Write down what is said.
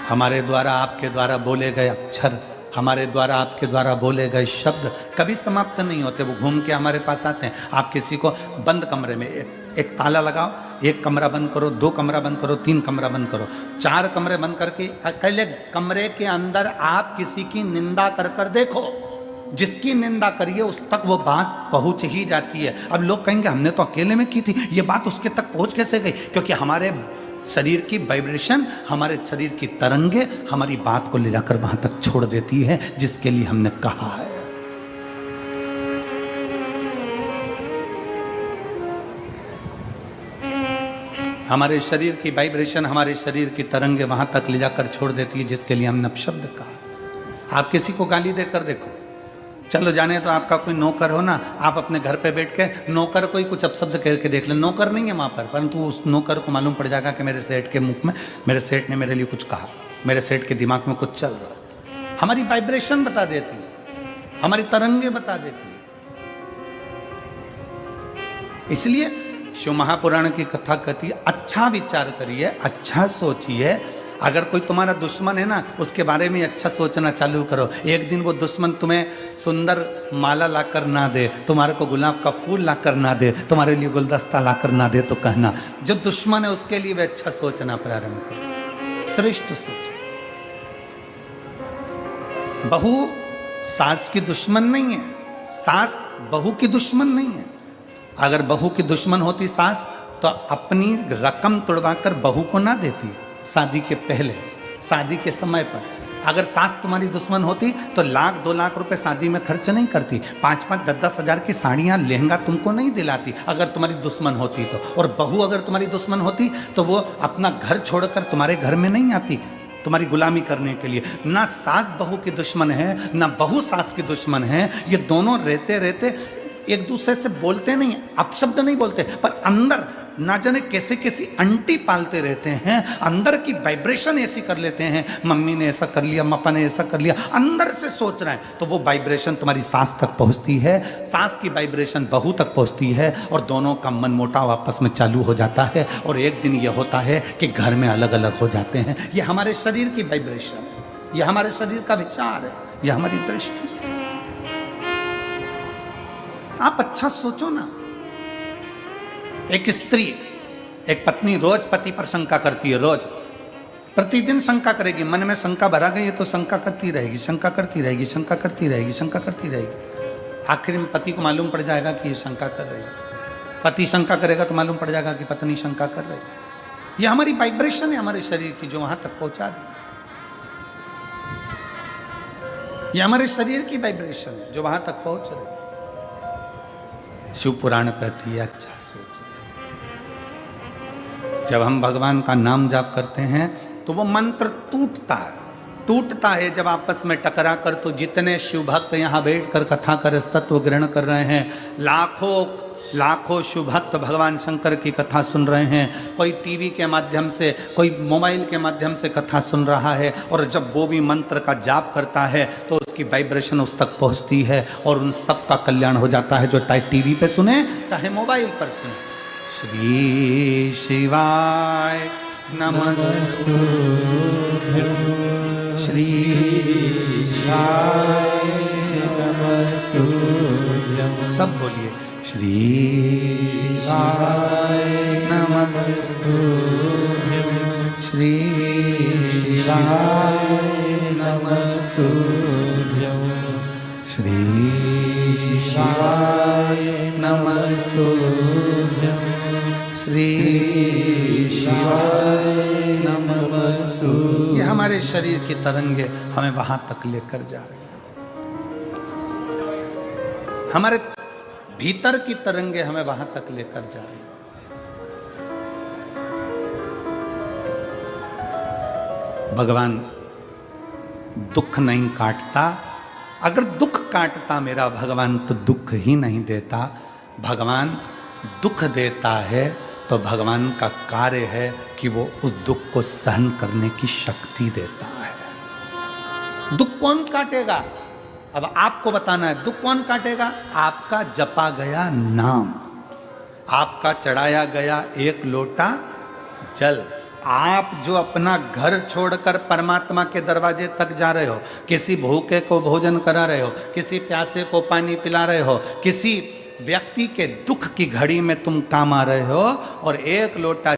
हमारे द्वारा आपके द्वारा बोले गए अक्षर, हमारे द्वारा आपके द्वारा बोले गए शब्द कभी समाप्त नहीं होते, वो घूम के हमारे पास आते हैं। आप किसी को बंद कमरे में एक ताला लगाओ, एक कमरा बंद करो, 2 कमरा बंद करो, 3 कमरा बंद करो, 4 कमरे बंद करके अकेले कमरे के अंदर आप किसी की निंदा कर कर देखो, जिसकी निंदा करिए उस तक वो बात पहुंच ही जाती है। अब लोग कहेंगे हमने तो अकेले में की थी, ये बात उसके तक पहुंच कैसे गई? क्योंकि हमारे शरीर की वाइब्रेशन, हमारे शरीर की तरंगे हमारी बात को ले जाकर वहां तक छोड़ देती है जिसके लिए हमने कहा है। हमारे शरीर की वाइब्रेशन, हमारे शरीर की तरंगे वहां तक ले जाकर छोड़ देती है जिसके लिए हमने अपशब्द कहा। आप किसी को गाली देकर देखो, चलो जाने तो आपका कोई नौकर हो ना, आप अपने घर पे बैठ के नौकर को ही कुछ अपशब्द कह के देख ले, नौकर नहीं है वहां पर, परंतु उस नौकर को मालूम पड़ जाएगा कि मेरे सेठ के मुख में, मेरे सेठ ने मेरे लिए कुछ कहा, मेरे सेठ के दिमाग में कुछ चल रहा है। हमारी वाइब्रेशन बता देती है, हमारी तरंगे बता देती है। इसलिए शिव महापुराण की कथा कहती है अच्छा विचार करिए, अच्छा सोचिए। अगर कोई तुम्हारा दुश्मन है ना, उसके बारे में अच्छा सोचना चालू करो। एक दिन वो दुश्मन तुम्हें सुंदर माला लाकर ना दे, तुम्हारे को गुलाब का फूल लाकर ना दे, तुम्हारे लिए गुलदस्ता लाकर ना दे, तो कहना जो दुश्मन है उसके लिए वे अच्छा सोचना प्रारंभ करो, श्रेष्ठ सोचो। बहू सास की दुश्मन नहीं है, सास बहू की दुश्मन नहीं है। अगर बहू की दुश्मन होती सास तो अपनी रकम तुड़वाकर बहू को ना देती शादी के पहले, शादी के समय पर। अगर सास तुम्हारी दुश्मन होती तो 1-2 लाख रुपए शादी में खर्च नहीं करती, 5-5, 10-10 हजार की साड़ियां लहंगा तुमको नहीं दिलाती अगर तुम्हारी दुश्मन होती तो। और बहू अगर तुम्हारी दुश्मन होती तो वो अपना घर छोड़कर तुम्हारे घर में नहीं आती तुम्हारी गुलामी करने के लिए। ना सास बहू की दुश्मन है, ना बहू सास की दुश्मन है। ये दोनों रहते रहते एक दूसरे से बोलते नहीं, अपशब्द नहीं बोलते, पर अंदर ना जाने कैसे कैसी अंटी पालते रहते हैं, अंदर की वाइब्रेशन ऐसी कर लेते हैं। मम्मी ने ऐसा कर लिया, पापा ने ऐसा कर लिया, अंदर से सोच रहे हैं, तो वो वाइब्रेशन तुम्हारी सास तक पहुंचती है, सास की वाइब्रेशन बहू तक पहुंचती है, और दोनों का मन मुटाव आपस में चालू हो जाता है। और एक दिन ये होता है कि घर में अलग अलग हो जाते हैं। ये हमारे शरीर की वाइब्रेशन है, ये हमारे शरीर का विचार है, ये हमारी दृष्टि है। आप अच्छा सोचो ना। एक स्त्री, एक पत्नी रोज पति पर शंका करती है, रोज प्रतिदिन शंका करेगी, मन में शंका भरा गई है तो शंका करती रहेगी, शंका करती रहेगी, शंका करती रहेगी, शंका करती रहेगी। आखिर में पति को मालूम पड़ जाएगा कि ये शंका कर रही है। पति शंका करेगा तो मालूम पड़ जाएगा कि पत्नी शंका कर रही है। ये हमारी वाइब्रेशन है हमारे शरीर की जो वहां तक पहुंचा दी। ये हमारे शरीर की वाइब्रेशन है जो वहां तक पहुंच रही है। शिव पुराण कहती है अच्छा सोचिए। जब हम भगवान का नाम जाप करते हैं तो वो मंत्र टूटता है जब आपस में टकरा कर। तो जितने शिव भक्त यहाँ बैठ कर कथा कर तत्व ग्रहण कर रहे हैं, लाखों शिव भक्त भगवान शंकर की कथा सुन रहे हैं। कोई टीवी के माध्यम से, कोई मोबाइल के माध्यम से कथा सुन रहा है, और जब वो भी मंत्र का जाप करता है तो उसकी वाइब्रेशन उस तक पहुंचती है और उन सब का कल्याण हो जाता है, जो चाहे टीवी पे सुने चाहे मोबाइल पर सुने। श्री शिवाय नमस्तु, श्री शिवाय नमस्तु, सब बोलिए श्री शिवाय नमस्तु, श्री शिवाय नमस्तु, श्री शिवाय नमस्तु, श्री शिवाय नमस्तु। ये हमारे शरीर की तरंगे हमें वहां तक लेकर जा रही है। हमारे भीतर की तरंगे हमें वहां तक लेकर जा रही है। भगवान दुख नहीं काटता। अगर दुख काटता मेरा भगवान तो दुख ही नहीं देता। भगवान दुख देता है तो भगवान का कार्य है कि वो उस दुख को सहन करने की शक्ति देता है। दुख कौन काटेगा? अब आपको बताना है दुख कौन काटेगा। आपका जपा गया नाम, आपका चढ़ाया गया एक लोटा जल, आप जो अपना घर छोड़कर परमात्मा के दरवाजे तक जा रहे हो, किसी भूखे को भोजन करा रहे हो, किसी प्यासे को पानी पिला रहे हो, किसी व्यक्ति के दुख की घड़ी में तुम काम आ रहे हो, और एक लोटा